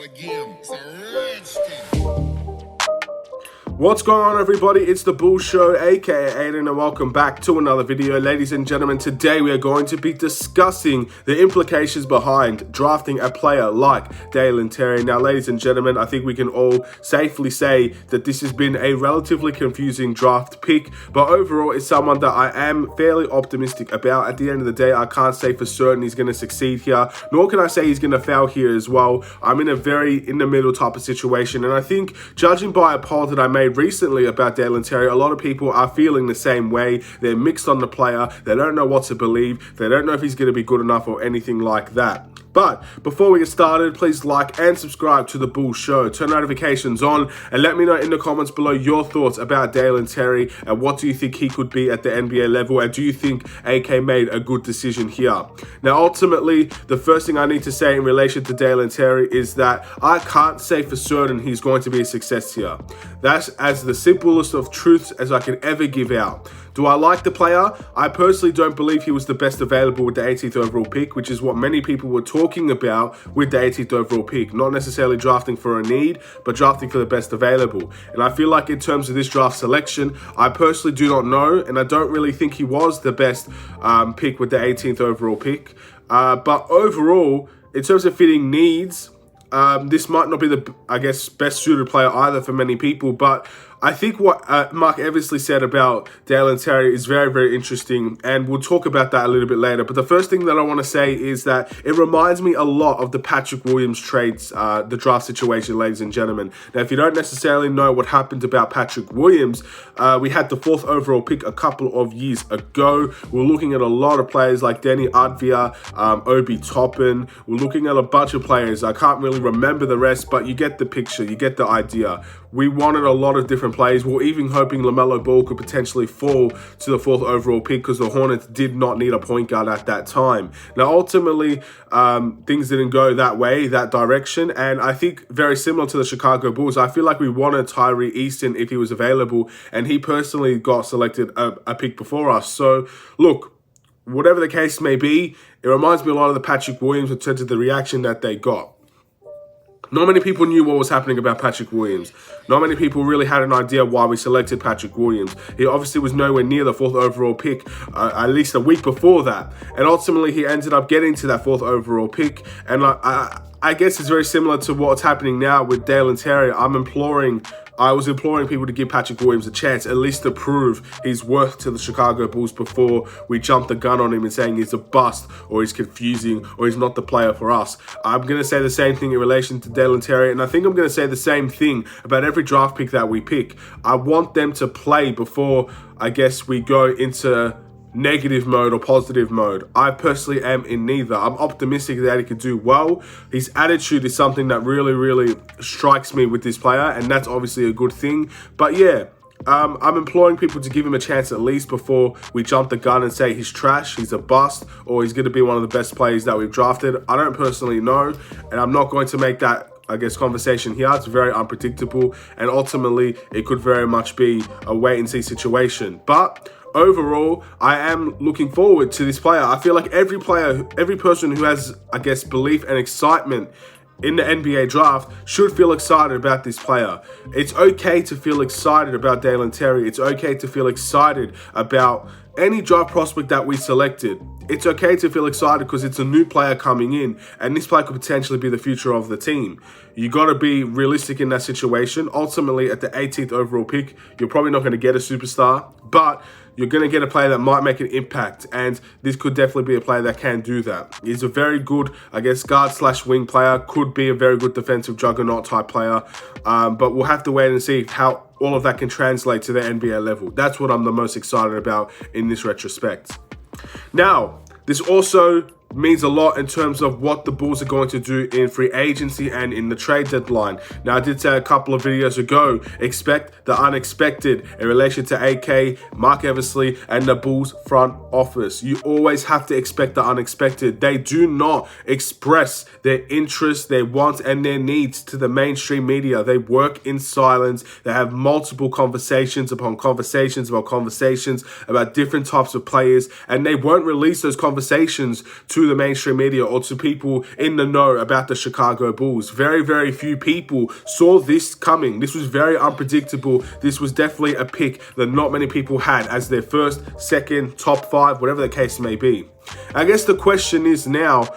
start again. It's a rich thing. What's going on, everybody? It's the Bull Show, aka Aidan, and welcome back to another video. Ladies and gentlemen, today we are going to be discussing the implications behind drafting a player like Dalen Terry. Now, ladies and gentlemen, I think we can all safely say that this has been a relatively confusing draft pick, but overall it's someone that I am fairly optimistic about. At the end of the day, I can't say for certain he's going to succeed here, nor can I say he's going to fail here as well. I'm in a very in-the-middle type of situation, and I think, judging by a poll that I made recently about Dalen Terry, a lot of people are feeling the same way. They're mixed on the player. They don't know what to believe. They don't know if he's going to be good enough or anything like that. But before we get started, please like and subscribe to the Bull Show. Turn notifications on and let me know in the comments below your thoughts about Dalen Terry and what do you think he could be at the NBA level, and do you think AK made a good decision here? Now, ultimately, the first thing I need to say in relation to Dalen Terry is that I can't say for certain he's going to be a success here. That's as the simplest of truths as I can ever give out. Do I like the player? I personally don't believe he was the best available with the 18th overall pick, which is what many people were talking about with the 18th overall pick. Not necessarily drafting for a need, but drafting for the best available. And I feel like in terms of this draft selection, I personally do not know, and I don't really think he was the best pick with the 18th overall pick. But overall, in terms of fitting needs, this might not be the, best suited player either for many people, but I think what Mark Eversley said about Dalen Terry is very, very interesting, and we'll talk about that a little bit later. But the first thing that I want to say is that it reminds me a lot of the Patrick Williams trades, the draft situation, ladies and gentlemen. Now, if you don't necessarily know what happened about Patrick Williams, we had the 4th overall pick a couple of years ago. We're looking at a lot of players like Danny Advia, Obi Toppin. We're looking at a bunch of players. I can't really remember the rest, but you get the picture. You get the idea. We wanted a lot of different players. We were even hoping LaMelo Ball could potentially fall to the 4th overall pick because the Hornets did not need a point guard at that time. Now, ultimately, things didn't go that way, that direction. And I think very similar to the Chicago Bulls, I feel like we wanted Tyree Easton if he was available, and he personally got selected a pick before us. So, look, whatever the case may be, it reminds me a lot of the Patrick Williams in terms of the reaction that they got. Not many people knew what was happening about Patrick Williams. Not many people really had an idea why we selected Patrick Williams. He obviously was nowhere near the 4th overall pick, at least a week before that. And ultimately, he ended up getting to that 4th overall pick. And I guess it's very similar to what's happening now with Dalen Terry. I was imploring people to give Patrick Williams a chance, at least to prove his worth to the Chicago Bulls before we jump the gun on him and saying he's a bust or he's confusing or he's not the player for us. I'm going to say the same thing in relation to Dalen Terry, and I think I'm going to say the same thing about every draft pick that we pick. I want them to play before, we go into negative mode or positive mode. I personally am in neither. I'm optimistic that he could do well. His attitude is something that really, really strikes me with this player, and that's obviously a good thing. But yeah, I'm imploring people to give him a chance at least before we jump the gun and say he's trash, he's a bust, or he's going to be one of the best players that we've drafted. I don't personally know, and I'm not going to make that conversation here. It's very unpredictable, and ultimately it could very much be a wait and see situation. But overall, I am looking forward to this player. I feel like every person who has, belief and excitement in the NBA draft should feel excited about this player. It's okay to feel excited about Dalen Terry. It's okay to feel excited about any draft prospect that we selected. It's okay to feel excited because it's a new player coming in, and this player could potentially be the future of the team. You got to be realistic in that situation. Ultimately, at the 18th overall pick, you're probably not going to get a superstar, but you're going to get a player that might make an impact, and this could definitely be a player that can do that. He's a very good, guard/wing player, could be a very good defensive juggernaut type player, but we'll have to wait and see how all of that can translate to the NBA level. That's what I'm the most excited about in this retrospect. Now, this also means a lot in terms of what the Bulls are going to do in free agency and in the trade deadline. Now, I did say a couple of videos ago, expect the unexpected in relation to AK, Mark Eversley, and the Bulls front office. You always have to expect the unexpected. They do not express their interests, their wants, and their needs to the mainstream media. They work in silence. They have multiple conversations upon conversations about different types of players, and they won't release those conversations to to the mainstream media or to people in the know about the Chicago Bulls. Very, very few people saw this coming. This was very unpredictable. This was definitely a pick that not many people had as their first, second, top 5, whatever the case may be. I guess the question is now,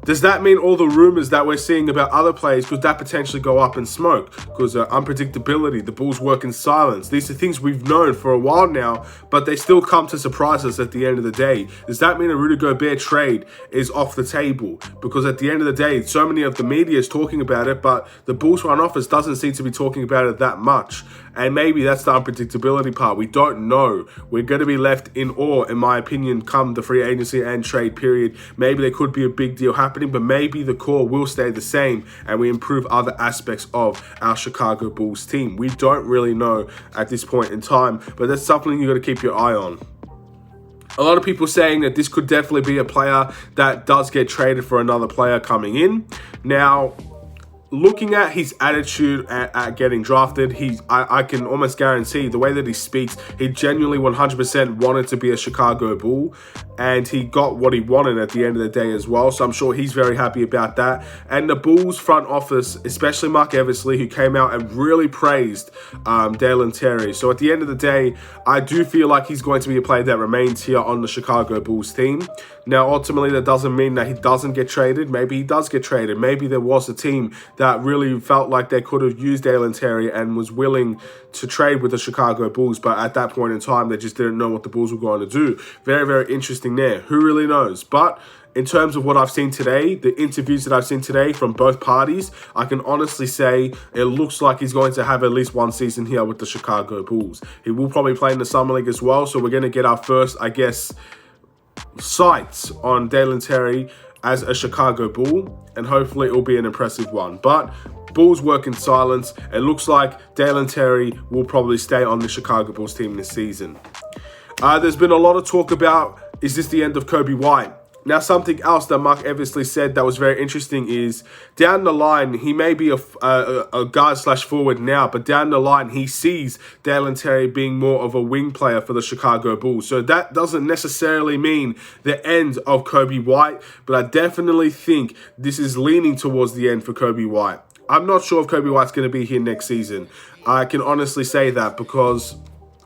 does that mean all the rumors that we're seeing about other players, could that potentially go up in smoke? Because unpredictability, the Bulls work in silence. These are things we've known for a while now, but they still come to surprise us at the end of the day. Does that mean a Rudy Gobert trade is off the table? Because at the end of the day, so many of the media is talking about it, but the Bulls front office doesn't seem to be talking about it that much. And maybe that's the unpredictability part. We don't know. We're going to be left in awe, in my opinion, come the free agency and trade period. Maybe there could be a big deal happening, but maybe the core will stay the same and we improve other aspects of our Chicago Bulls team. We don't really know at this point in time, but that's something you got to keep your eye on. A lot of people saying that this could definitely be a player that does get traded for another player coming in. Now, looking at his attitude at getting drafted, I can almost guarantee the way that he speaks, he genuinely 100% wanted to be a Chicago Bull, and he got what he wanted at the end of the day as well. So I'm sure he's very happy about that. And the Bulls front office, especially Mark Eversley, who came out and really praised Dalen Terry. So at the end of the day, I do feel like he's going to be a player that remains here on the Chicago Bulls team. Now, ultimately, that doesn't mean that he doesn't get traded. Maybe he does get traded. Maybe there was a team that really felt like they could have used Dalen Terry and was willing to trade with the Chicago Bulls. But at that point in time, they just didn't know what the Bulls were going to do. Very, very interesting there. Who really knows? But in terms of what I've seen today, the interviews that I've seen today from both parties, I can honestly say it looks like he's going to have at least one season here with the Chicago Bulls. He will probably play in the Summer League as well. So we're going to get our first, I guess, sights on Dalen Terry as a Chicago Bull, and hopefully it will be an impressive one. But Bulls work in silence. It looks like Dalen Terry will probably stay on the Chicago Bulls team this season. There's been a lot of talk about, is this the end of Kobe White? Now, something else that Mark Eversley said that was very interesting is down the line, he may be a guard/forward now, but down the line, he sees Dalen Terry being more of a wing player for the Chicago Bulls. So that doesn't necessarily mean the end of Kobe White, but I definitely think this is leaning towards the end for Kobe White. I'm not sure if Kobe White's going to be here next season. I can honestly say that because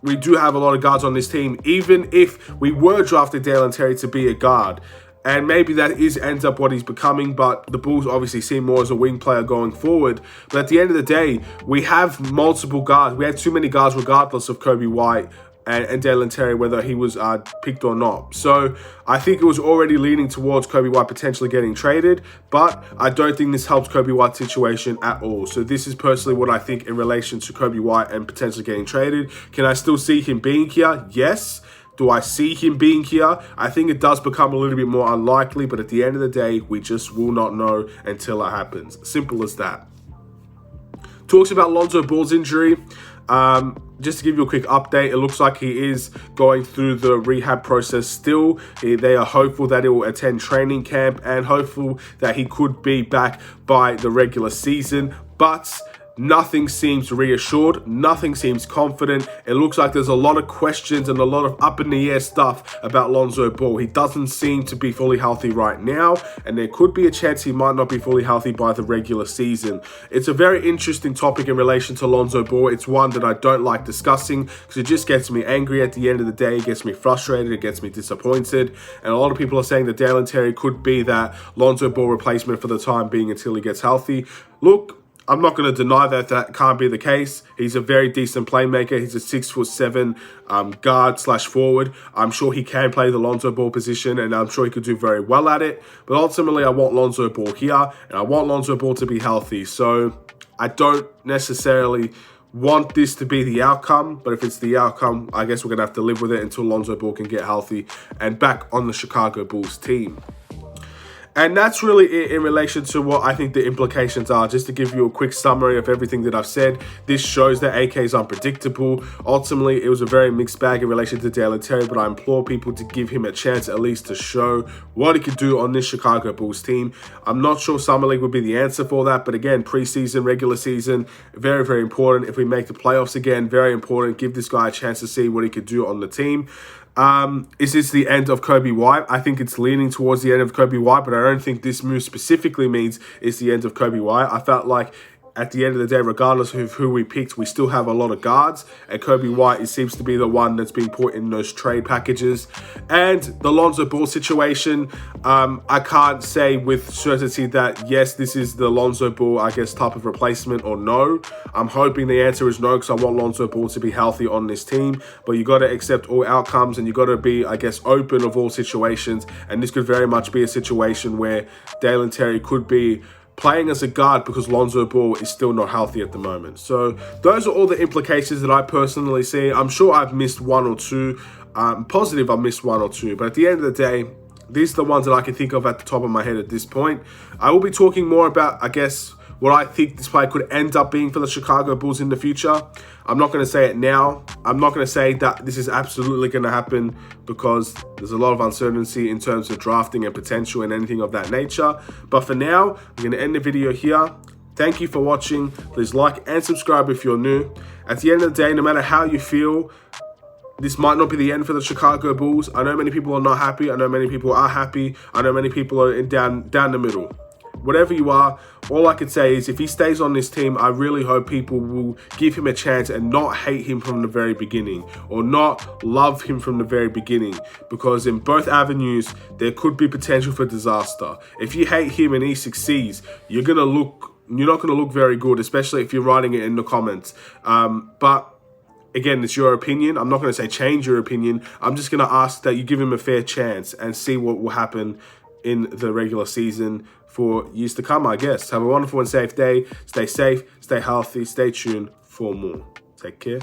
we do have a lot of guards on this team, even if we were drafted Dalen Terry to be a guard. And maybe that ends up what he's becoming, but the Bulls obviously see him more as a wing player going forward. But at the end of the day, we have multiple guards. We had too many guards regardless of Kobe White and Dalen Terry, whether he was picked or not. So I think it was already leaning towards Kobe White potentially getting traded, but I don't think this helps Kobe White's situation at all. So this is personally what I think in relation to Kobe White and potentially getting traded. Can I still see him being here? Yes. Do I see him being here? I think it does become a little bit more unlikely, but at the end of the day, we just will not know until it happens. Simple as that. Talks about Lonzo Ball's injury. Just to give you a quick update, it looks like he is going through the rehab process still. They are hopeful that he will attend training camp and hopeful that he could be back by the regular season. But nothing seems reassured. Nothing seems confident. It looks like there's a lot of questions and a lot of up in the air stuff about Lonzo Ball. He doesn't seem to be fully healthy right now, and there could be a chance he might not be fully healthy by the regular season. It's a very interesting topic in relation to Lonzo Ball. It's one that I don't like discussing because it just gets me angry at the end of the day. It gets me frustrated. It gets me disappointed. And a lot of people are saying that Dalen Terry could be that Lonzo Ball replacement for the time being until he gets healthy. Look, I'm not going to deny that that can't be the case. He's a very decent playmaker. He's a 6'7" guard/forward. I'm sure he can play the Lonzo Ball position, and I'm sure he could do very well at it. But ultimately, I want Lonzo Ball here, and I want Lonzo Ball to be healthy. So I don't necessarily want this to be the outcome, but if it's the outcome, I guess we're going to have to live with it until Lonzo Ball can get healthy and back on the Chicago Bulls team. And that's really it in relation to what I think the implications are. Just to give you a quick summary of everything that I've said, this shows that AK is unpredictable. Ultimately, it was a very mixed bag in relation to Dalen Terry, but I implore people to give him a chance at least to show what he could do on this Chicago Bulls team. I'm not sure Summer League would be the answer for that, but again, preseason, regular season, very, very important. If we make the playoffs again, very important. Give this guy a chance to see what he could do on the team. Is this the end of Kobe White? I think it's leaning towards the end of Kobe White, but I don't think this move specifically means it's the end of Kobe White. I felt like at the end of the day, regardless of who we picked, we still have a lot of guards, and Kobe White, it seems to be the one that's being put in those trade packages. And the Lonzo Ball situation, I can't say with certainty that yes, this is the Lonzo Ball, I guess, type of replacement, or no. I'm hoping the answer is no, because I want Lonzo Ball to be healthy on this team, but you got to accept all outcomes, and you got to be, I guess, open of all situations, and this could very much be a situation where Dalen Terry could be playing as a guard because Lonzo Ball is still not healthy at the moment. So those are all the implications that I personally see. I'm sure I've missed one or two. I'm positive I missed one or two. But at the end of the day, these are the ones that I can think of at the top of my head at this point. I will be talking more about, I guess, what I think this player could end up being for the Chicago Bulls in the future. I'm not going to say it now. I'm not going to say that this is absolutely going to happen because there's a lot of uncertainty in terms of drafting and potential and anything of that nature. But for now, I'm going to end the video here. Thank you for watching. Please like and subscribe if you're new. At the end of the day, no matter how you feel, this might not be the end for the Chicago Bulls. I know many people are not happy. I know many people are happy. I know many people are down the middle. Whatever you are, all I can say is if he stays on this team, I really hope people will give him a chance and not hate him from the very beginning, or not love him from the very beginning, because in both avenues, there could be potential for disaster. If you hate him and he succeeds, you're not going to look very good, especially if you're writing it in the comments. But again, it's your opinion. I'm not going to say change your opinion. I'm just going to ask that you give him a fair chance and see what will happen in the regular season for years to come, I guess. Have a wonderful and safe day. Stay safe, stay healthy, stay tuned for more. Take care.